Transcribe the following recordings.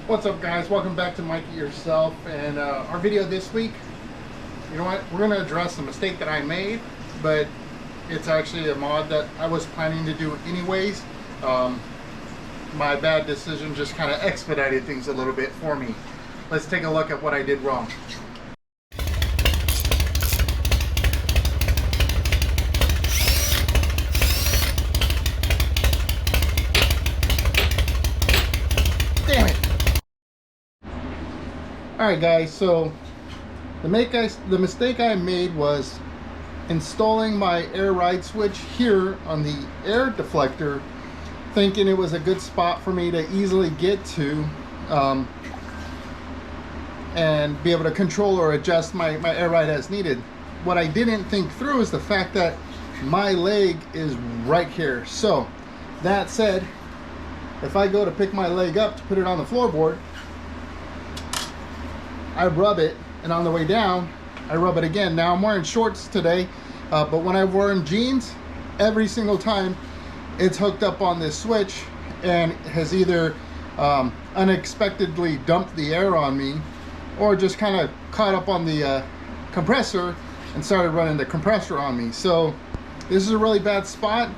What's up, guys? Welcome back to Mikey Yourself. And our video this week, you know what, we're going to address a mistake that I made, but it's actually a mod that I was planning to do anyways. My bad decision just kind of expedited things a little bit for me. Let's take a look at what I did wrong. Damn it! Alright guys, so the mistake I made was installing my air ride switch here on the air deflector, thinking it was a good spot for me to easily get to and be able to control or adjust my air ride as needed. What I didn't think through is the fact that my leg is right here. So that said, if I go to pick my leg up to put it on the floorboard, I rub it, and on the way down I rub it again. Now I'm wearing shorts today, but when I've worn jeans, every single time it's hooked up on this switch and has either unexpectedly dumped the air on me or just kind of caught up on the compressor and started running the compressor on me. So this is a really bad spot.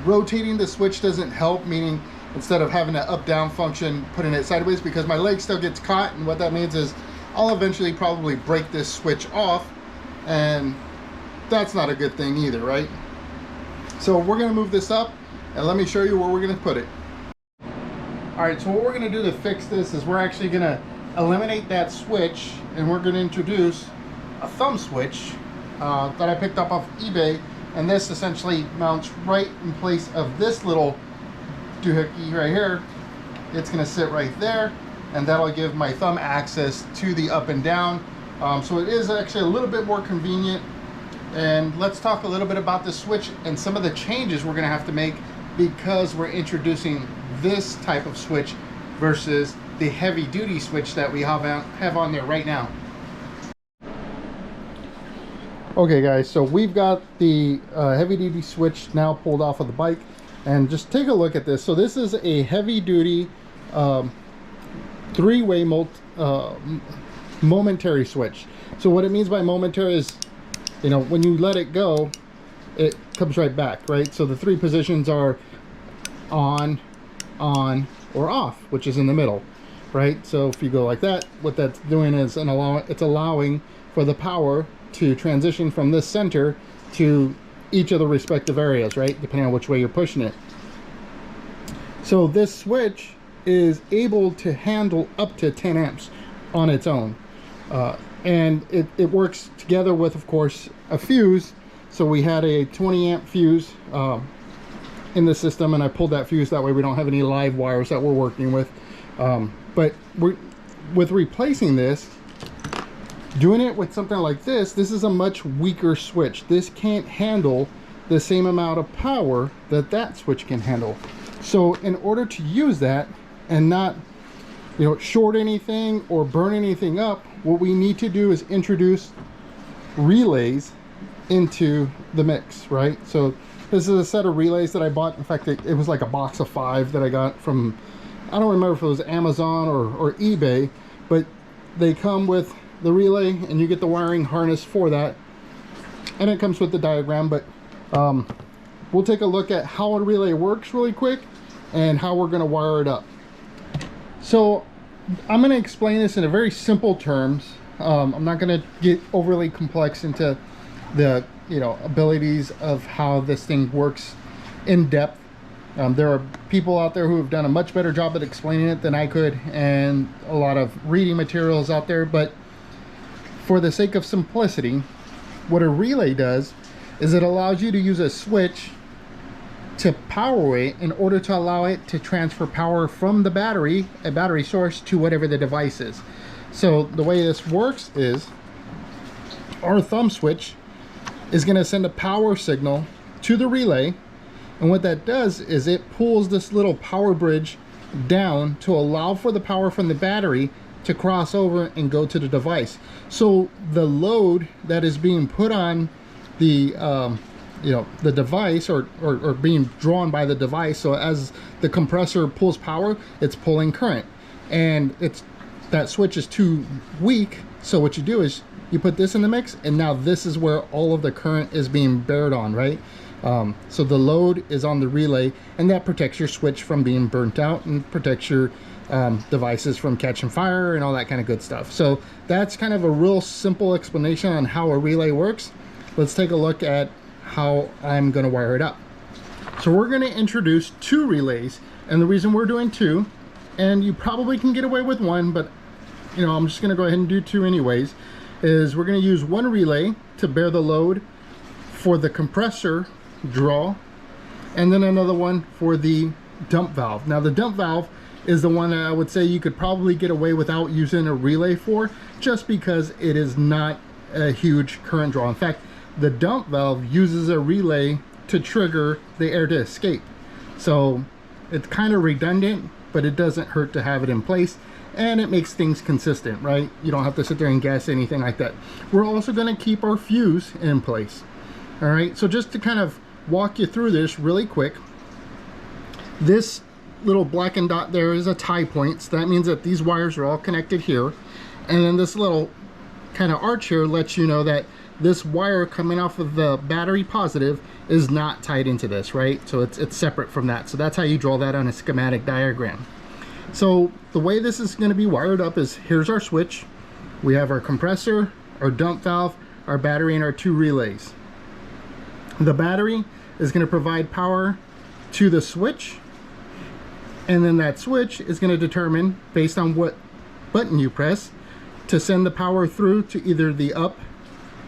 Rotating the switch doesn't help, meaning instead of having an up-down function, putting it sideways, because my leg still gets caught, and what that means is I'll eventually probably break this switch off, and that's not a good thing either, right? So we're going to move this up, and let me show you where we're going to put it. Alright, so what we're going to do to fix this is we're actually going to eliminate that switch, and we're going to introduce a thumb switch that I picked up off eBay, and this essentially mounts right in place of this little doohickey right here. It's going to sit right there, and that'll give my thumb access to the up and down. So it is actually a little bit more convenient. And let's talk a little bit about this switch and some of the changes we're going to have to make because we're introducing this type of switch versus the heavy duty switch that we have on there right now. Okay guys, so we've got the heavy duty switch now pulled off of the bike, and just take a look at this. So this is a heavy duty three-way momentary switch. So what it means by momentary is, you know, when you let it go, it comes right back, right? So the three positions are on, or off, which is in the middle, right? So if you go like that, what that's doing is it's allowing for the power to transition from this center to each of the respective areas, right, depending on which way you're pushing it. So this switch is able to handle up to 10 amps on its own, and it works together with, of course, a fuse. So we had a 20 amp fuse in the system, and I pulled that fuse, that way we don't have any live wires that we're working with. But with replacing this, doing it with something like this is a much weaker switch. This can't handle the same amount of power that switch can handle. So in order to use that and not, you know, short anything or burn anything up, what we need to do is introduce relays into the mix, right? So this is a set of relays that I bought. In fact, it was like a box of 5 that I got from, I don't remember if it was Amazon or eBay, but they come with the relay, and you get the wiring harness for that, and it comes with the diagram. But we'll take a look at how a relay works really quick and how we're going to wire it up. So I'm going to explain this in a very simple terms. I'm not going to get overly complex into the, you know, abilities of how this thing works in depth. There are people out there who have done a much better job at explaining it than I could, and a lot of reading materials out there, but for the sake of simplicity, what a relay does is it allows you to use a switch to power it in order to allow it to transfer power from the battery, a battery source, to whatever the device is. So the way this works is our thumb switch is going to send a power signal to the relay, and what that does is it pulls this little power bridge down to allow for the power from the battery to cross over and go to the device. So the load that is being put on the you know, the device, or being drawn by the device, so as the compressor pulls power, it's pulling current. and that switch is too weak. So what you do is you put this in the mix, and now this is where all of the current is being bared on, right? So the load is on the relay, and that protects your switch from being burnt out and protects your devices from catching fire and all that kind of good stuff. So that's kind of a real simple explanation on how a relay works. Let's take a look at how I'm going to wire it up. So we're going to introduce 2 relays, and the reason we're doing 2, and you probably can get away with 1, but you know, I'm just going to go ahead and do 2 anyways, is we're going to use 1 relay to bear the load for the compressor draw, and then another one for the dump valve. Now the dump valve is the one that I would say you could probably get away without using a relay for, just because it is not a huge current draw. In fact, the dump valve uses a relay to trigger the air to escape. So it's kind of redundant, but it doesn't hurt to have it in place, and it makes things consistent, right? You don't have to sit there and guess anything like that. We're also going to keep our fuse in place. All right, so just to kind of walk you through this really quick, this little blackened dot there is a tie point, so that means that these wires are all connected here, and then this little kind of arch here lets you know that this wire coming off of the battery positive is not tied into this, right? So it's separate from that. So that's how you draw that on a schematic diagram. So the way this is going to be wired up is, here's our switch, we have our compressor, our dump valve, our battery, and our 2 relays. The battery is going to provide power to the switch, and then that switch is going to determine, based on what button you press, to send the power through to either the up,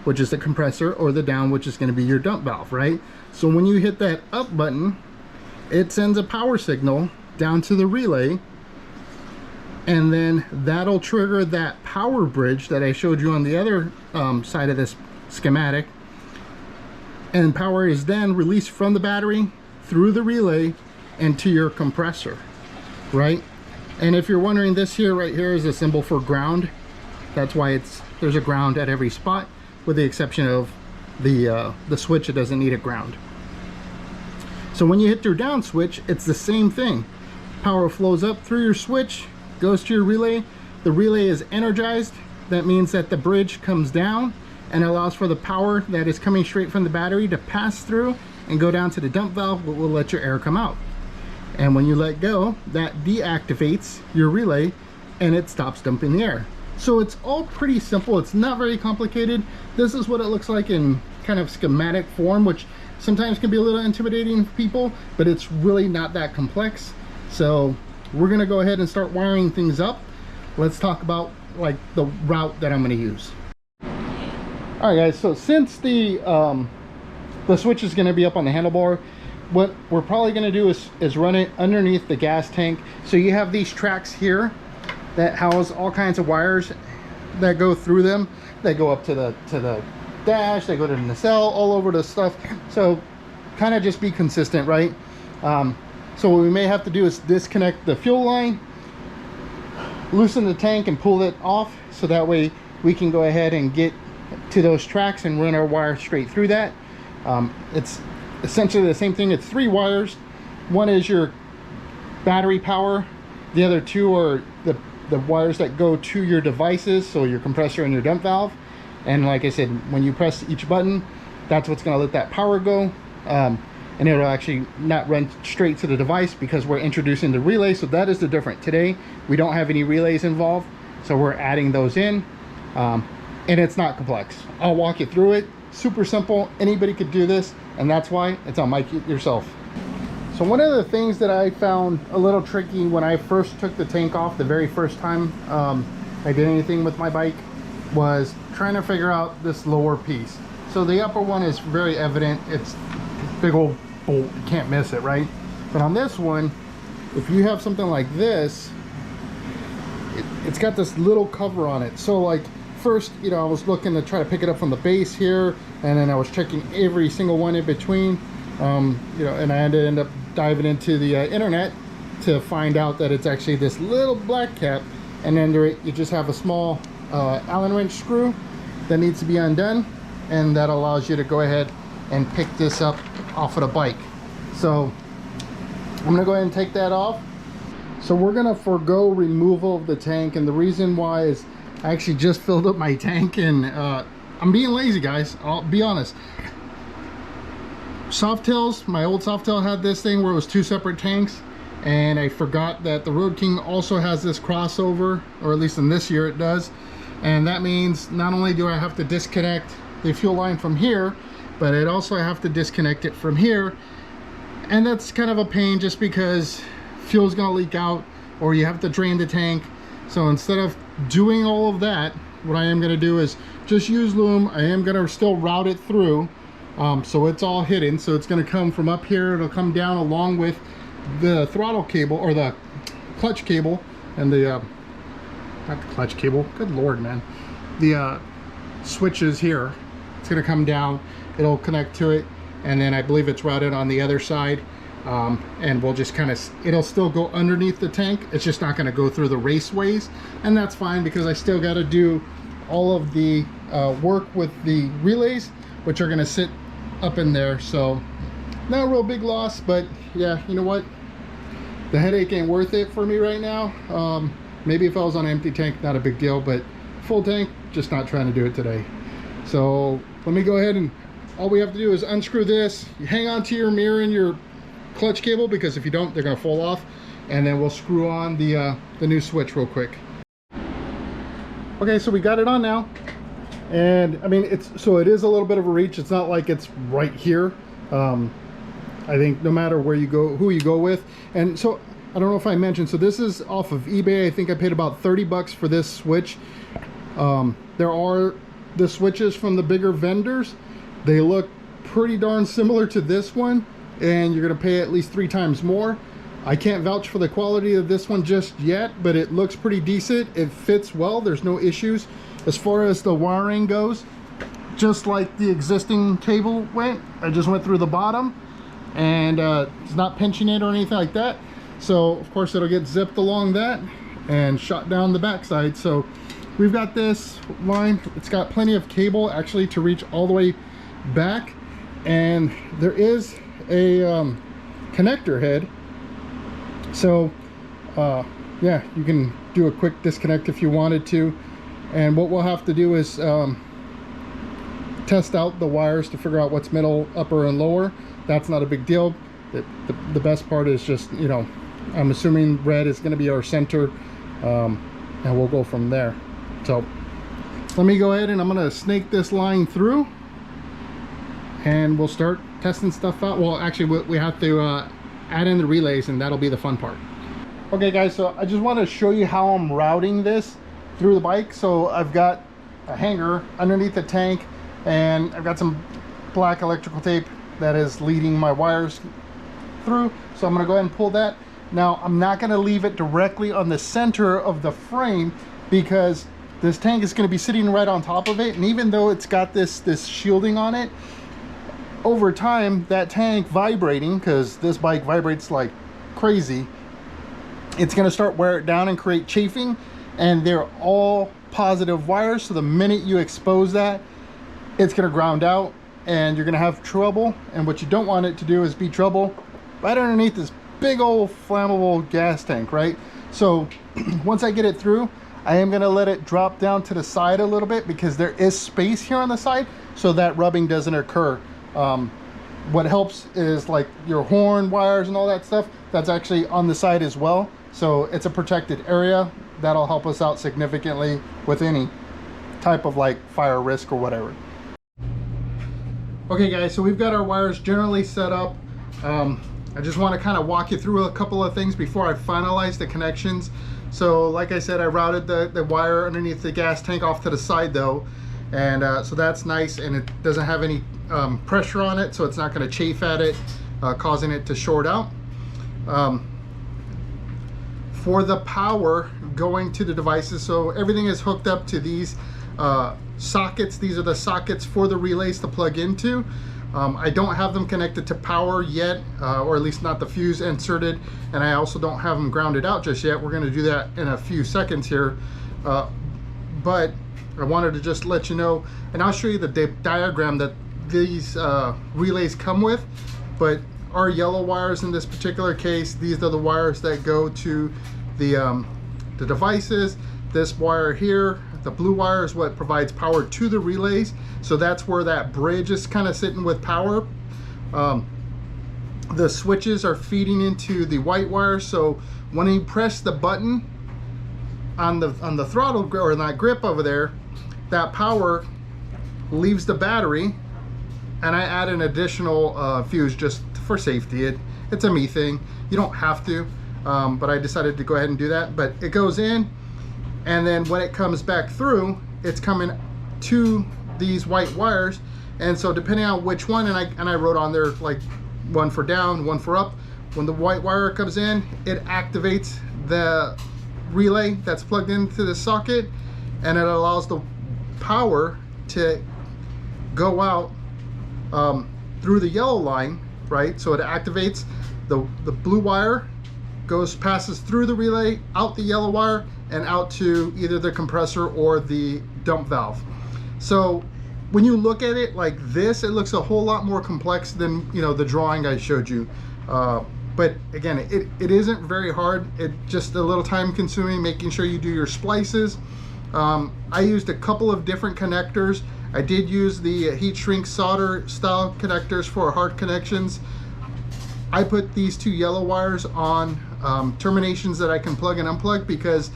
which is the compressor, or the down, which is going to be your dump valve, right? So when you hit that up button, it sends a power signal down to the relay, and then that'll trigger that power bridge that I showed you on the other side of this schematic, and power is then released from the battery through the relay and to your compressor, right? And if you're wondering, this here right here is a symbol for ground. That's why there's a ground at every spot, with the exception of the switch. It doesn't need a ground. So when you hit your down switch, it's the same thing. Power flows up through your switch, goes to your relay. The relay is energized. That means that the bridge comes down and allows for the power that is coming straight from the battery to pass through and go down to the dump valve, which will let your air come out. And when you let go, that deactivates your relay and it stops dumping the air. So it's all pretty simple. It's not very complicated. This is what it looks like in kind of schematic form, which sometimes can be a little intimidating for people, but it's really not that complex. So we're gonna go ahead and start wiring things up. Let's talk about like the route that I'm gonna use. All right guys, so since the switch is gonna be up on the handlebar, what we're probably gonna do is run it underneath the gas tank. So you have these tracks here that house all kinds of wires that go through them. They go up to the dash, they go to the nacelle, all over the stuff. So kind of just be consistent, right? So what we may have to do is disconnect the fuel line, loosen the tank and pull it off, so that way we can go ahead and get to those tracks and run our wire straight through that. It's essentially the same thing. It's 3 wires. One is your battery power, the other 2 are the wires that go to your devices, so your compressor and your dump valve. And like I said, when you press each button, that's what's going to let that power go, and it'll actually not run straight to the device because we're introducing the relay. So that is the difference. Today we don't have any relays involved, so we're adding those in, and it's not complex. I'll walk you through it. Super simple. Anybody could do this, and that's why it's on Mike Yourself. So one of the things that I found a little tricky when I first took the tank off the very first time I did anything with my bike was trying to figure out this lower piece. So the upper one is very evident. It's a big old bolt, you can't miss it, right? But on this one, if you have something like this, it's got this little cover on it. So like first, you know, I was looking to try to pick it up from the base here, and then I was checking every single one in between. You know, and I had to end up diving into the internet to find out that it's actually this little black cap, and under it you just have a small Allen wrench screw that needs to be undone, and that allows you to go ahead and pick this up off of the bike. So I'm gonna go ahead and take that off. So we're gonna forego removal of the tank, and the reason why is I actually just filled up my tank, and I'm being lazy, guys. I'll be honest. Softails, my old Softail had this thing where it was 2 separate tanks, and I forgot that the Road King also has this crossover, or at least in this year it does. And that means not only do I have to disconnect the fuel line from here, but it also I have to disconnect it from here. And that's kind of a pain just because fuel's gonna leak out, or you have to drain the tank. So instead of doing all of that, what I am gonna do is just use loom. I am gonna still route it through, so it's all hidden. So it's gonna come from up here, it'll come down along with the throttle cable, or the clutch cable, and the not the clutch cable, good lord, man, the switches here. It's gonna come down, it'll connect to it, and then I believe it's routed on the other side, and we'll just kind of, it'll still go underneath the tank. It's just not going to go through the raceways, and that's fine because I still got to do all of the work with the relays, which are going to sit up in there. So not a real big loss, but yeah, you know what, the headache ain't worth it for me right now. Maybe if I was on an empty tank, not a big deal, but full tank, just not trying to do it today. So let me go ahead, and all we have to do is unscrew this. You hang on to your mirror and your clutch cable, because if you don't, they're going to fall off, and then we'll screw on the new switch real quick. Okay, so we got it on now, and I mean, it is a little bit of a reach. It's not like it's right here. I think no matter where you go, who you go with. And so I don't know if I mentioned, so this is off of eBay. I think I paid about 30 bucks for this switch. There are the switches from the bigger vendors. They look pretty darn similar to this one, and you're gonna pay at least 3 times more. I can't vouch for the quality of this one just yet, but it looks pretty decent. It fits well, there's no issues. As far as the wiring goes, just like the existing cable went, I just went through the bottom, and it's not pinching it or anything like that. So of course it'll get zipped along that and shot down the backside. So we've got this line, it's got plenty of cable actually to reach all the way back, and there is a connector head. So yeah, you can do a quick disconnect if you wanted to, and what we'll have to do is test out the wires to figure out what's middle, upper, and lower. That's not a big deal. The best part is just, you know, I'm assuming red is going to be our center, and we'll go from there. So let me go ahead, and I'm going to snake this line through, and we'll start testing stuff out. Well, actually we have to add in the relays, and that'll be the fun part. Okay guys, so I just want to show you how I'm routing this through the bike. So I've got a hanger underneath the tank, and I've got some black electrical tape that is leading my wires through. So I'm going to go ahead and pull that. Now I'm not going to leave it directly on the center of the frame, because this tank is going to be sitting right on top of it, and even though it's got this shielding on it, over time that tank vibrating, because this bike vibrates like crazy, it's going to start wear it down and create chafing, and they're all positive wires. So the minute you expose that, it's going to ground out and you're going to have trouble. And what you don't want it to do is be trouble right underneath this big old flammable gas tank, right? So once I get it through, I am going to let it drop down to the side a little bit, because there is space here on the side so that rubbing doesn't occur. What helps is like your horn wires and all that stuff, that's actually on the side as well. So it's a protected area. That'll help us out significantly with any type of like fire risk or whatever. Okay guys, so we've got our wires generally set up. I just want to kind of walk you through a couple of things before I finalize the connections. So like I said, I routed the wire underneath the gas tank off to the side though, and so that's nice, and it doesn't have any pressure on it, so it's not going to chafe at it, causing it to short out. For the power going to the devices, so everything is hooked up to these sockets. These are the sockets for the relays to plug into. I don't have them connected to power yet, or at least not the fuse inserted, and I also don't have them grounded out just yet. We're going to do that in a few seconds here, but I wanted to just let you know, and I'll show you the diagram that these relays come with. But are yellow wires in this particular case. These are the wires that go to the devices. This wire here, the blue wire, is what provides power to the relays. So that's where that bridge is kind of sitting with power. The switches are feeding into the white wire. So when you press the button on the throttle or that grip over there, that power leaves the battery, and I add an additional fuse just for safety. It's a me thing. You don't have to, but I decided to go ahead and do that. But it goes in, and then when it comes back through, it's coming to these white wires. And so depending on which one, and I wrote on there like one for down, one for up. When the white wire comes in, it activates the relay that's plugged into the socket, and it allows the power to go out through the yellow line, right? So it activates the blue wire, passes through the relay, out the yellow wire, and out to either the compressor or the dump valve. So when you look at it like this, it looks a whole lot more complex than, you know, the drawing I showed you. But again, it isn't very hard. It's just a little time consuming, making sure you do your splices. I used a couple of different connectors. I did use the heat shrink solder style connectors for hard connections. I put these two yellow wires on terminations that I can plug and unplug, because,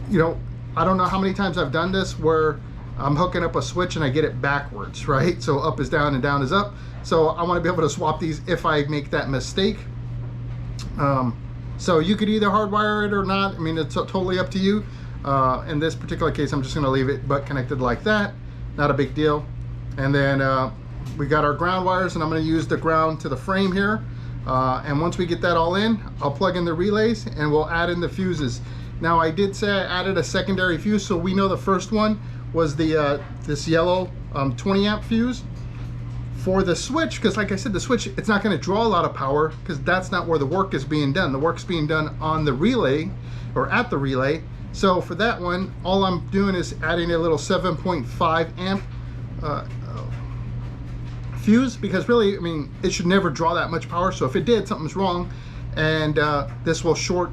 you know, I don't know how many times I've done this where I'm hooking up a switch and I get it backwards, right? So up is down and down is up. So I want to be able to swap these if I make that mistake. So you could either hardwire it or not. I mean, it's totally up to you. In this particular case, I'm just going to leave it butt connected like that. Not a big deal. And then we got our ground wires, and I'm going to use the ground to the frame here. And once we get that all in, I'll plug in the relays and we'll add in the fuses. Now, I did say I added a secondary fuse, so we know the first one was the this yellow 20 amp fuse. For the switch, because like I said, the switch, it's not going to draw a lot of power, because that's not where the work is being done. The work's being done on the relay, or at the relay. So for that one, all I'm doing is adding a little 7.5 amp fuse, because really, I mean, it should never draw that much power. So if it did, something's wrong, and this will short.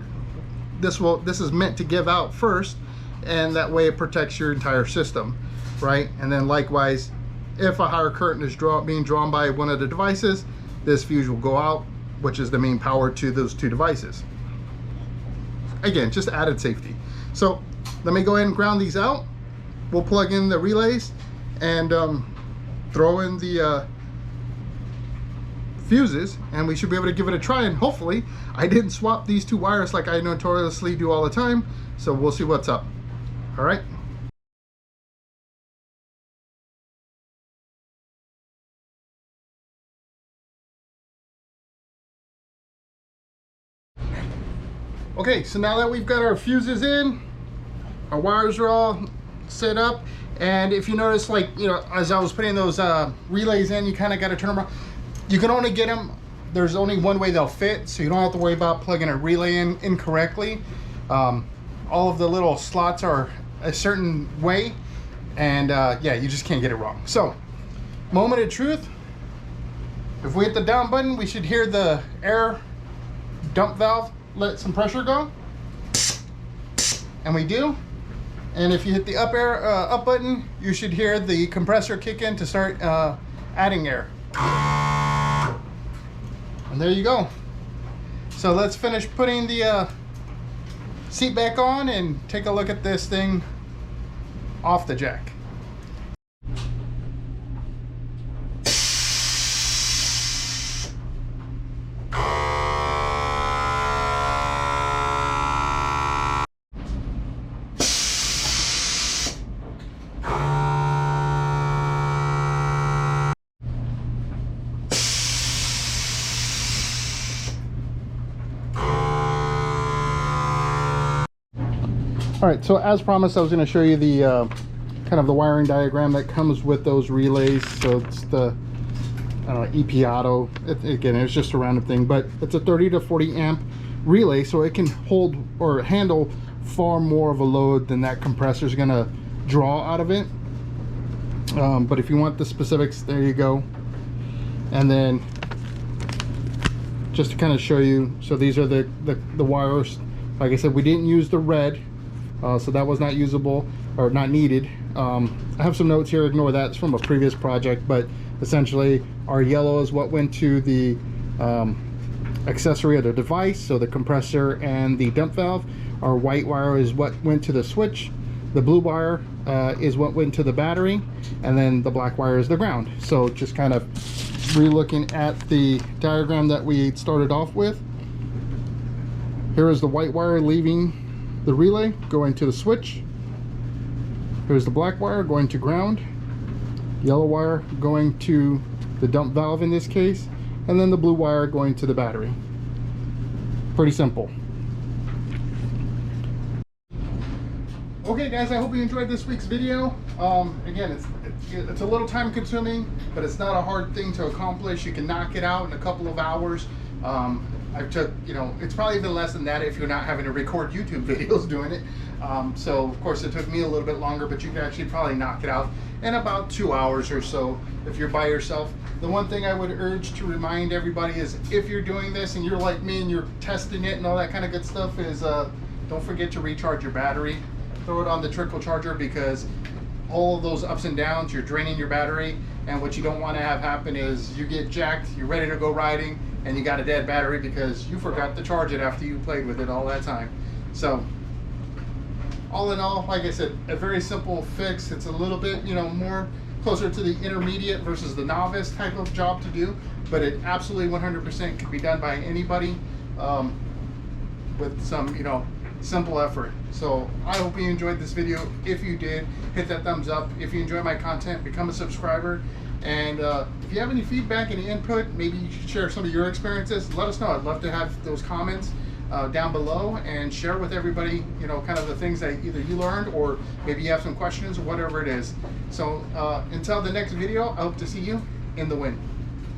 This is meant to give out first, and that way it protects your entire system, right? And then likewise, if a higher current is being drawn by one of the devices, this fuse will go out, which is the main power to those two devices. Again, just added safety. So let me go ahead and ground these out. We'll plug in the relays and throw in the fuses, and we should be able to give it a try. And hopefully I didn't swap these two wires like I notoriously do all the time. So we'll see what's up. All right. Okay, so now that we've got our fuses in, our wires are all set up, and if you notice, like, you know, as I was putting those relays in, you kind of got to turn them around. You can only get them, there's only one way they'll fit, so you don't have to worry about plugging a relay in incorrectly. All of the little slots are a certain way, and yeah, you just can't get it wrong. So, moment of truth, if we hit the down button, we should hear the air dump valve let some pressure go, and we do. And if you hit the up button, you should hear the compressor kick in to start adding air. And there you go. So let's finish putting the seat back on and take a look at this thing off the jack. All right, so as promised, I was going to show you the kind of the wiring diagram that comes with those relays. So it's the EP Auto. Again, it's just a random thing, but it's a 30 to 40 amp relay, so it can hold or handle far more of a load than that compressor is going to draw out of it. But if you want the specifics, there you go. And then just to kind of show you. So these are the wires. Like I said, we didn't use the red, so that was not usable or not needed. I have some notes here, ignore that, it's from a previous project, but essentially our yellow is what went to the accessory of the device, so the compressor and the dump valve. Our white wire is what went to the switch. The blue wire is what went to the battery, and then the black wire is the ground. So just kind of re-looking at the diagram that we started off with. Here is the white wire leaving the relay, going to the switch. Here's the black wire going to ground, yellow wire going to the dump valve in this case, and then the blue wire going to the battery. Pretty simple. Okay guys, I hope you enjoyed this week's video. Again, it's a little time consuming, but it's not a hard thing to accomplish. You can knock it out in a couple of hours. I took, it's probably even less than that if you're not having to record YouTube videos doing it. So of course it took me a little bit longer, but you can actually probably knock it out in about 2 hours or so if you're by yourself. The one thing I would urge to remind everybody is, if you're doing this and you're like me and you're testing it and all that kind of good stuff, is don't forget to recharge your battery. Throw it on the trickle charger, because all of those ups and downs, you're draining your battery, and what you don't want to have happen is you get jacked, you're ready to go riding, and you got a dead battery because you forgot to charge it after you played with it all that time. So all in all, like I said, a very simple fix. It's a little bit, more closer to the intermediate versus the novice type of job to do, but it absolutely 100% can be done by anybody with some, simple effort. So I hope you enjoyed this video. If you did, hit that thumbs up. If you enjoy my content, become a subscriber. And if you have any feedback, any input, maybe you should share some of your experiences, let us know. I'd love to have those comments down below, and share with everybody, kind of the things that either you learned, or maybe you have some questions, or whatever it is. So until the next video, I hope to see you in the wind.